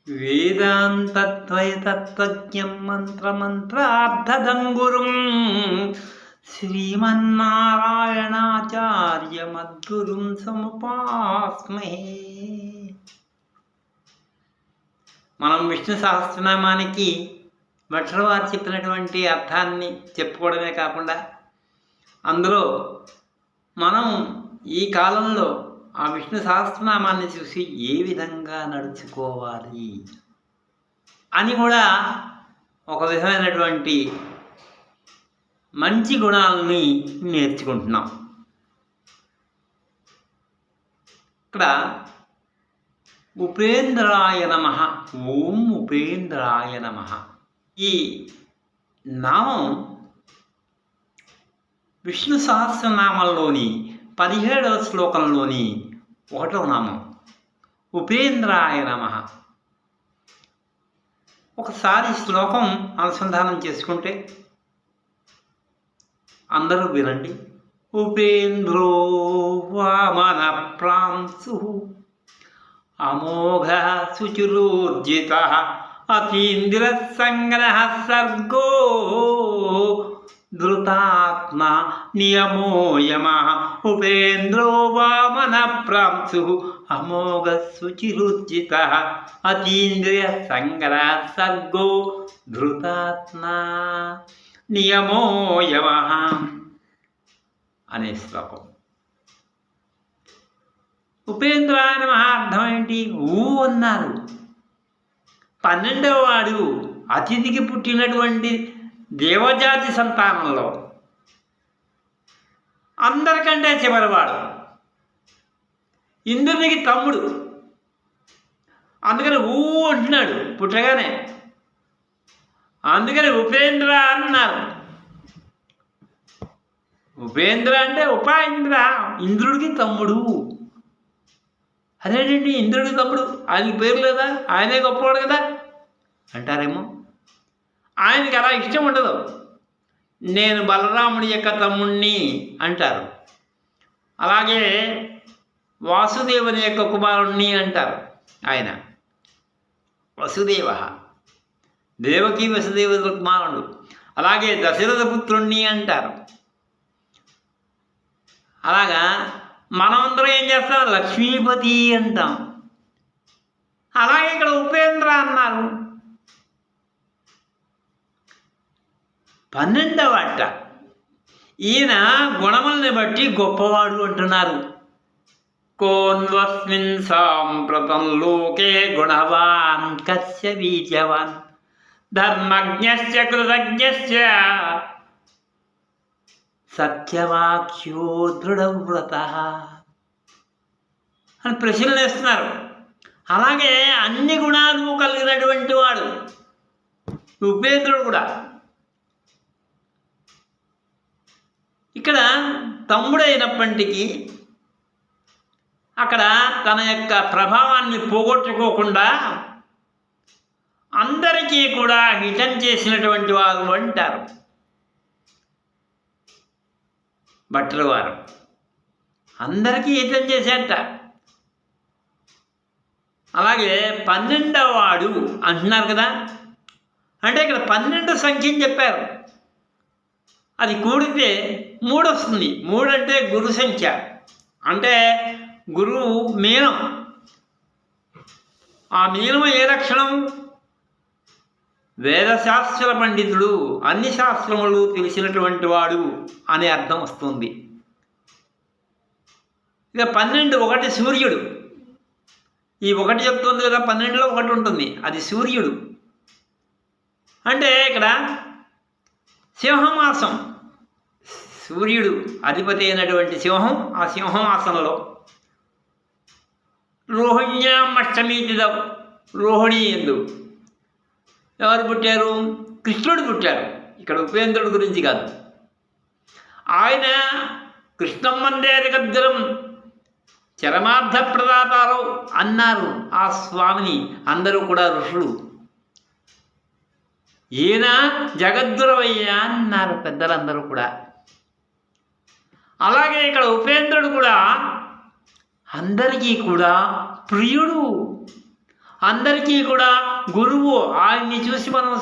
వేదాంతద్వయతత్వజ్ఞం మంత్రమంత్రార్థదం గురుం శ్రీమన్నారాయణాచార్యమద్గురుం సముపాస్మహే. మనం విష్ణు సహస్రనామానికి భట్టర్ వారు చెప్పినటువంటి అర్థాన్ని చెప్పుకోవడమే కాకుండా అందులో మనం ఈ కాలంలో ఆ విష్ణు సహస్రనామాన్ని చూసి ఏ విధంగా నడుచుకోవాలి అని కూడా ఒక విధమైనటువంటి మంచి గుణాలని నేర్చుకుంటున్నాం. ఇక్కడ ఉపేంద్రాయ నమః, ఓం ఉపేంద్రాయ నమః. ఈ నామం విష్ణు సహస్రనామంలోని 17వ శ్లోకంలోని 1వ నామం ఉపేంద్రాయ నమః. ఒకసారి శ్లోకం అనుసంధానం చేసుకుంటే అందరూ వినండి. ఉపేంద్రో వామన ప్రాంశు అమోఘ శుచిరోర్జిత అతీంద్ర సంగ్రహ సర్గో ధృతాత్మ నియమో యమః. ఉపేంద్రో వామన ప్రాంశు అమోఘ శుచిరుర్జిత అతీంద్రియ సంగ్రహ సర్గో ధృతాత్మ నియమో యమః అనే శ్లోకం. ఉపేంద్రాయ నమః అర్థం ఏంటి? ఊ అన్నారు. 12వ వాడు అతిథికి పుట్టినటువంటి దేవజాతి సంతానంలో అందరికంటే చివరివాడు, ఇంద్రునికి తమ్ముడు. అందుకని ఊ అంటున్నాడు పుట్టగానే. అందుకని ఉపేంద్ర అన్నారు. ఉపేంద్ర అంటే ఉపేంద్ర, ఇంద్రుడికి తమ్ముడు. అదేంటండి ఇంద్రుడికి తమ్ముడు, ఆయనకి పేరు లేదా, ఆయనే గొప్పవాడు కదా అంటారేమో. ఆయనకి అలా ఇష్టం ఉండదు. నేను బలరాముడి యొక్క తమ్ముణ్ణి అంటారు. అలాగే వాసుదేవుని యొక్క కుమారుణ్ణి అంటారు. ఆయన వసుదేవ, దేవకి వసుదేవుల కుమారుడు. అలాగే దశరథ పుత్రుణ్ణి అంటారు. అలాగా మనమందరం ఏం చేస్తాం? లక్ష్మీపతి అంటాం. అలాగే ఇక్కడ ఉపేంద్ర అన్నారు. 12వ అట్ట. ఈయన గుణముల్ని బట్టి గొప్పవాడు అంటున్నారు. కోన్వస్మిన్ సాంప్రతం లోకే గుణవాన్ కస్య వీర్యవాన్ ధర్మజ్ఞశ్చ కృతజ్ఞశ్చ సత్యవాక్యో దృఢవ్రతః అని ప్రశ్నలు వేస్తున్నారు. అలాగే అన్ని గుణాలు కలిగినటువంటి వాడు ఉపేంద్రుడు కూడా. ఇక్కడ తమ్ముడైనప్పటికీ అక్కడ తన యొక్క ప్రభావాన్ని పోగొట్టుకోకుండా అందరికీ కూడా హితం చేసినటువంటి వారు అంటారు భట్టర్ వారు. అందరికీ హితం చేసేట. అలాగే 12వ వాడు అంటున్నారు కదా. అంటే ఇక్కడ 12 సంఖ్యని చెప్పారు. అది కూడితే 3 వస్తుంది. 3 అంటే గురు సంఖ్య. అంటే గురువు మీనం. ఆ మీనం ఏ లక్షణం? వేదశాస్త్ర పండితుడు, అన్ని శాస్త్రములు తెలిసినటువంటి వాడు అనే అర్థం వస్తుంది. ఇక 12 1 సూర్యుడు. ఈ 1 చెప్తుంది కదా, 12లో 1 ఉంటుంది, అది సూర్యుడు. అంటే ఇక్కడ సింహమాసం, సూర్యుడు అధిపతి అయినటువంటి సింహం. ఆ సింహమాసంలో రోహిణ్యాం అష్టమి తిథౌ, రోహిణి ఎందు ఎవరు పుట్టారు? కృష్ణుడు పుట్టారు. ఇక్కడ ఉపేంద్రుడి గురించి కాదు. ఆయన కృష్ణం వందే జగద్గురం చరమార్థ ప్రదాతారో అన్నారు ఆ స్వామిని అందరూ కూడా ఋషులు. ఈయన జగద్గురవయ్యా అన్నారు పెద్దలందరూ కూడా. అలాగే ఇక్కడ ఉపేంద్రుడు కూడా అందరికీ కూడా ప్రియుడు. అందరికీ కూడా గురువు. ఆయన్ని చూసి మనం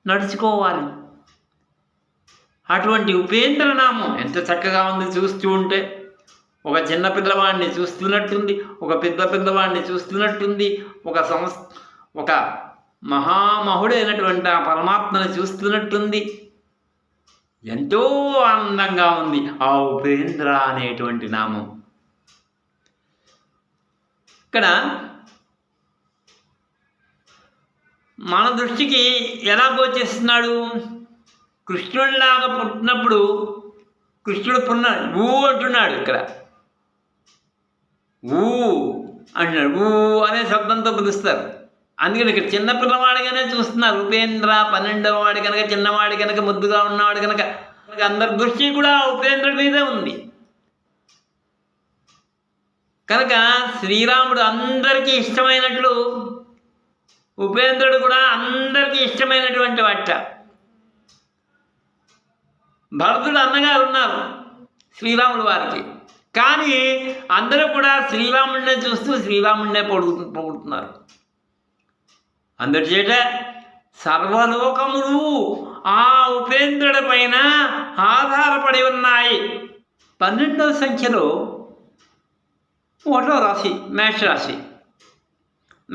నడుచుకోవాలి. అటువంటి ఉపేంద్రనామం ఎంత చక్కగా ఉంది చూస్తూ ఉంటే. ఒక చిన్న పిల్లవాడిని చూస్తున్నట్టుంది, ఒక పిల్లవాడిని చూస్తున్నట్టుంది, ఒక మహామహుడైనటువంటి ఆ పరమాత్మని చూస్తున్నట్టుంది. ఎంతో ఆనందంగా ఉంది ఆ ఉపేంద్ర అనేటువంటి నామం. ఇక్కడ మన దృష్టికి ఎలా గోచేస్తున్నాడు? కృష్ణుడిలాగా పుట్టినప్పుడు కృష్ణుడు ఊ అంటున్నాడు. ఇక్కడ ఊ అంటున్నాడు. ఊ అనే శబ్దంతో పిలుస్తారు. అందుకని ఇక్కడ చిన్న పిల్లవాడిగానే చూస్తున్నారు. ఉపేంద్ర 12వ వాడి కనుక, చిన్నవాడి కనుక, ముద్దుగా ఉన్నవాడు కనుక అందరి దృష్టి కూడా ఉపేంద్రుడి మీదే ఉంది. కనుక శ్రీరాముడు అందరికీ ఇష్టమైనట్లు ఉపేంద్రుడు కూడా అందరికీ ఇష్టమైనటువంటి వాట. భరతుడు అన్నగారు ఉన్నారు శ్రీరాముడు వారికి. కానీ అందరూ కూడా శ్రీరాముడినే చూస్తూ శ్రీరాముడినే పొగుడుతున్నారు. అందరి చేత సర్వలోకములు ఆ ఉపేంద్రుడి పైన ఆధారపడి ఉన్నాయి. 12వ సంఖ్యలో 1వ రాశి మేషరాశి.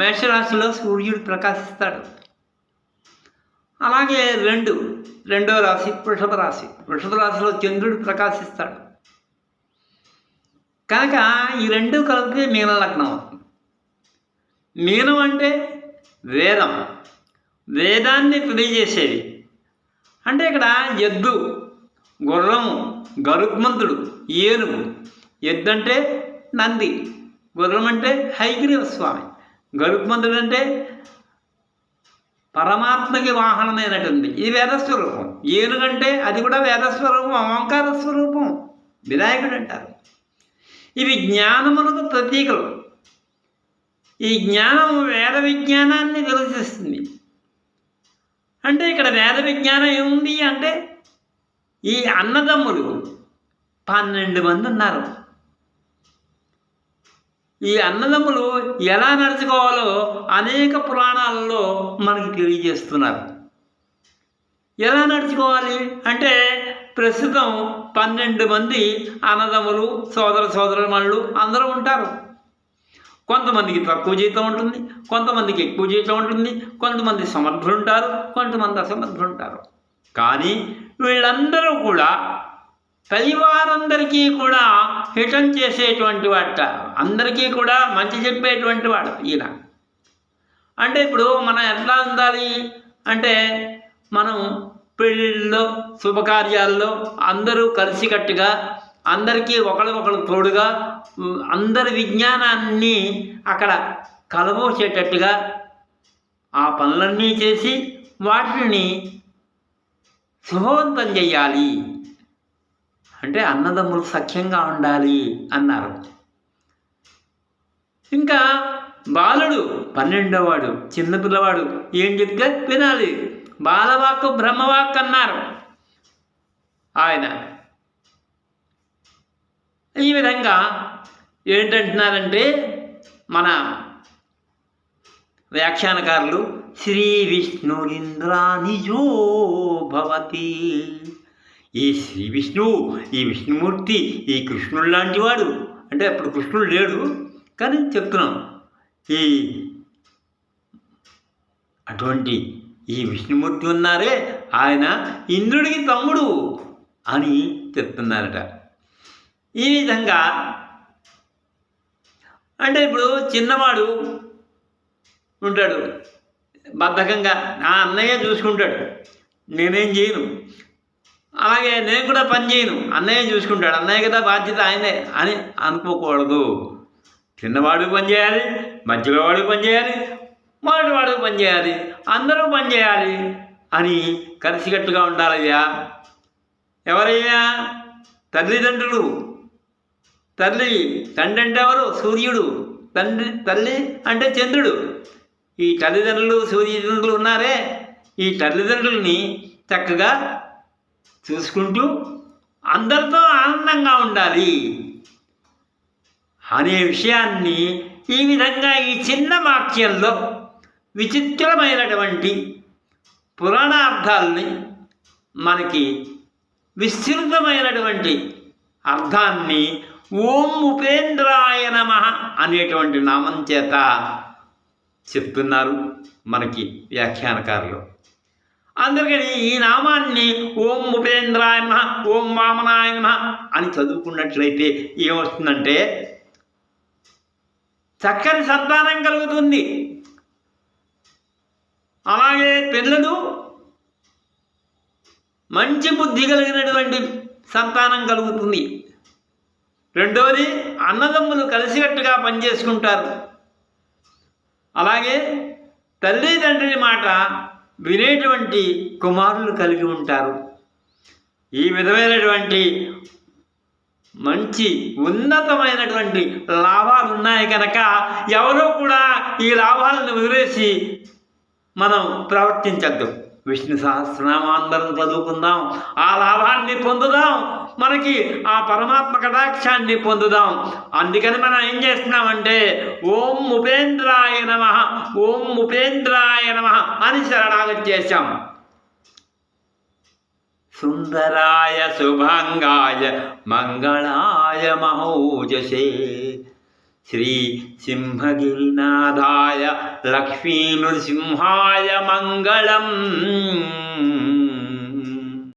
మేషరాశిలో సూర్యుడు ప్రకాశిస్తాడు. అలాగే 2వ రాశి వృషభ రాశి. వృషభ రాశిలో చంద్రుడు ప్రకాశిస్తాడు. కనుక ఈ రెండు కలిపి మీన లగ్నం అవుతుంది. మీనం అంటే వేదం, వేదాన్ని తెలియజేసేది. అంటే ఇక్కడ ఎద్దు, గుర్రము, గరుత్మంతుడు, ఏనుగు. ఎద్దు అంటే నంది, గుర్రం అంటే హయగ్రీవ స్వామి, గరుత్మంతుడు అంటే పరమాత్మకి వాహనమైనటువంటి ఇది వేదస్వరూపం. ఏనుగంటే అది కూడా వేదస్వరూపం, ఓంకార స్వరూపం, వినాయకుడు అంటారు. ఇవి జ్ఞానములకు ప్రతీకలు. ఈ జ్ఞానం వేద విజ్ఞానాన్ని విరచిస్తుంది. అంటే ఇక్కడ వేద విజ్ఞానం ఏముంది అంటే ఈ అన్నదమ్ములు 12 మంది ఉన్నారు. ఈ అన్నదమ్ములు ఎలా నడుచుకోవాలో అనేక పురాణాలలో మనకి తెలియజేస్తున్నారు. ఎలా నడుచుకోవాలి అంటే ప్రస్తుతం 12 మంది అన్నదమ్ములు, సోదరులు అందరూ ఉంటారు. కొంతమందికి తక్కువ జీతం ఉంటుంది, కొంతమందికి ఎక్కువ జీతం ఉంటుంది, కొంతమంది సమర్థులు ఉంటారు, కొంతమంది అసమర్థులు ఉంటారు. కానీ వీళ్ళందరూ కూడా పైవారందరికీ కూడా హితం చేసేటువంటి వాట, అందరికీ కూడా మంచి చెప్పేటువంటి వాడు ఈయన. అంటే ఇప్పుడు మనం ఎట్లా ఉండాలి అంటే మనం పెళ్ళిళ్ళలో, శుభకార్యాల్లో అందరూ కలిసికట్టుగా, అందరికీ ఒకరు తోడుగా, అందరి విజ్ఞానాన్ని అక్కడ కలబోసేటట్టుగా ఆ పనులన్నీ చేసి వాటిని శుభవంతం చెయ్యాలి. అంటే అన్నదమ్ములు సఖ్యంగా ఉండాలి అన్నారు. ఇంకా బాలుడు 12వ వాడు, చిన్నపిల్లవాడు ఏం చెప్తే వినాలి. బాలవాక్కు బ్రహ్మవాక్ అన్నారు ఆయన. ఈ విధంగా ఏంటంటున్నారంటే మన వ్యాఖ్యానకారులు శ్రీ విష్ణురింద్రానిజో భవతి. ఈ శ్రీ విష్ణువు, ఈ విష్ణుమూర్తి, ఈ కృష్ణుడు లాంటి వాడు. అంటే అప్పుడు కృష్ణుడు లేడు కానీ చెప్తున్నాం. అటువంటి ఈ విష్ణుమూర్తి ఉన్నారే ఆయన ఇంద్రుడికి తమ్ముడు అని చెప్తున్నారట. ఈ విధంగా అంటే ఇప్పుడు చిన్నవాడు ఉంటాడు బద్ధకంగా, ఆ అన్నయ్య చూసుకుంటాడు, నేనేం చేయను, అలాగే నేను కూడా పని చేయను, అన్నయ్య చూసుకుంటాడు, అన్నయ్య కదా బాధ్యత ఆయనే అని అనుకోకూడదు. చిన్నవాడు పని చేయాలి, మధ్యలో వాడు పని చేయాలి, మొదటివాడు పని చేయాలి, అందరూ పని చేయాలి అని కలిసికట్టుగా ఉండాలయ్యా. ఎవరయ్యా? తల్లిదండ్రులు. తండ్రి అంటే ఎవరు? సూర్యుడు. తల్లి అంటే చంద్రుడు. ఈ తల్లిదండ్రులు, సూర్యచంద్రులు ఉన్నారే, ఈ తల్లిదండ్రులని చక్కగా చూసుకుంటూ అందరితో ఆనందంగా ఉండాలి అనే విషయాన్ని ఈ విధంగా ఈ చిన్న వాక్యంలో విచిత్రమైనటువంటి పురాణార్థాలని మనకి విస్తృతమైనటువంటి అర్థాన్ని ఓం ఉపేంద్రాయ నమః అనేటువంటి నామం చేత చెప్తున్నారు మనకి వ్యాఖ్యానకారులు. అందుకని ఈ నామాన్ని ఓం ఉపేంద్రాయ నమః, ఓం వామనాయ నమః అని చదువుకున్నట్లయితే ఏమొస్తుందంటే చక్కని సంతానం కలుగుతుంది. అలాగే పిల్లలు మంచి బుద్ధి కలిగినటువంటి సంతానం కలుగుతుంది. రెండోది, అన్నదమ్ములు కలిసికట్టుగా పనిచేసుకుంటారు. అలాగే తల్లిదండ్రుల మాట వినేటువంటి కుమారులు కలిగి ఉంటారు. ఈ విధమైనటువంటి మంచి ఉన్నతమైనటువంటి లాభాలు ఉన్నాయి కనుక ఎవరూ కూడా ఈ లాభాలను వదిలేసి మనం ప్రవర్తించద్దు. విష్ణు సహస్రనామాందరం చదువుకుందాం, ఆ లాభాన్ని పొందుదాం, మనకి ఆ పరమాత్మ కటాక్షాన్ని పొందుదాం. అందుకని మనం ఏం చేస్తున్నామంటే ఓం ఉపేంద్రాయ నమః, ఓం ఉపేంద్రాయ నమః అని శరణాగతి చేశాం. సుందరాయ శుభాంగాయ మంగళాయ మహోజసే శ్రీ సింహగిరినాథాయ లక్ష్మీ నృసింహాయ మంగళం.